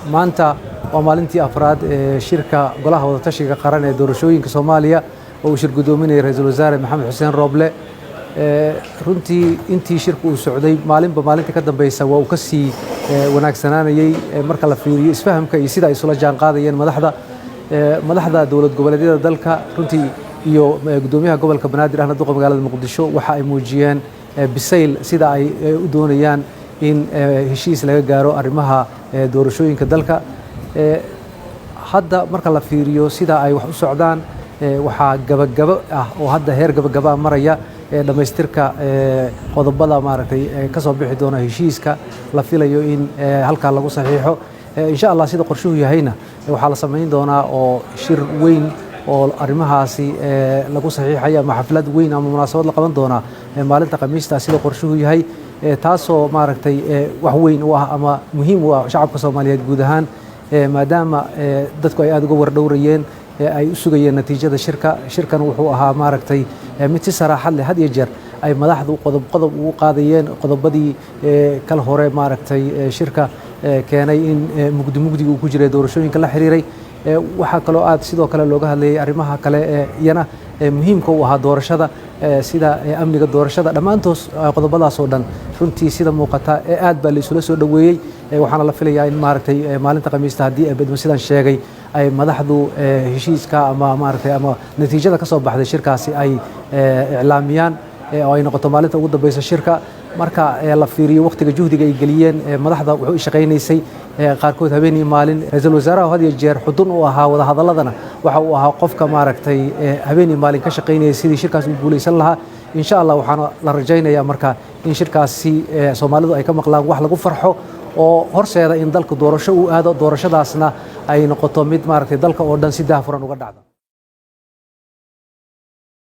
maanta waa maalintii afraad ee shirka golaha wada tashiga qaran ee doorashooyinka Soomaaliya oo uu shir gudoominayay ra'iisul wasaare Maxamed Xuseen Roble runtii intii shirku uu socday maalinta ka dambaysa waa uu ka sii wanaagsanaanayay marka la fiiriyo isfahamka iyo sida ay isula jaan qaadayeen madaxda dawlad goboleedyada dalka runtii iyo gudoomiyaha gobolka Banaadir ahna duqa magaalada Muqdisho waxa ay muujiyeen bisayl sida ay u doonayaan in heshiis laga gaaro arrimaha doorashooyinka dalka hadda marka la fiiriyo sida ay wax u socdaan waxaa gabagabo ah oo hadda heer gabagaba maraya dhamaystirka qodobada maaragtay ka soo bixi doona heshiiska la filayo in halka lagu saxiixo insha Allah sida qorshuhu yahayna waxaa la sameyn doonaa oo shir weyn oo arrimahaasi lagu saxiixay ama xaflad weyn ama munaasabad la qaban doona maalinta Khamiista sida qorshuhu yahay taasoo maaragtay wax weyn u ah ama muhiim u ah shacabka Soomaaliyeed guud ahaan maadaama dadku ay aad uga wardhowrayeen ay u sugayeen natiijada shirkan wuxuu ahaa maaragtay mid si saraaxad leh had iyo jeer ay madaxdu qodob ugu qaadayeen qodobadii kala hore maaragtay shirka keenay in mugdiga uu ku jiray doorashooyinka la xiriiray waxaa kaloo aad sidoo kale looga hadlayay arrimaha kale iyana muhiimka u ahaa doorashada sida amniga doorashada dhammaantoos qodobadaas oo dhan runtii sida muuqata aad baa la isula soo dhaweeyay waxaana la filayaa in maaragtay maalinta Khamiista haddii bedmo sidaan sheegay ay madaxdu heshiiska ama maaragtay ama natiijada ka soo baxday shirkaasi ay iclaamiyaan oo ay noqoto maalinta ugu dambaysa shirka marka la fiiriyo waqtiga juhdiga ay galiyeen madaxda wuxuu shaqaynaysay qaarkood habeenii maalin ra'iisul wasaaraha had iyo jeer xudun u ahaa wada hadaladana waxa uu ahaa qofka maaragtay habeenii maalin ka shaqaynayay sidii shirkaas u guuleysan lahaa insha Allah waxaana la rajaynayaa marka in shirkaasi Soomaalidu ay ka maqlaan wax lagu farxo oo horseeda in dalka doorasho uu aado doorashadaasna ay noqoto mid maaragtay dalka oo dhan si daahfuran uga dhacdo.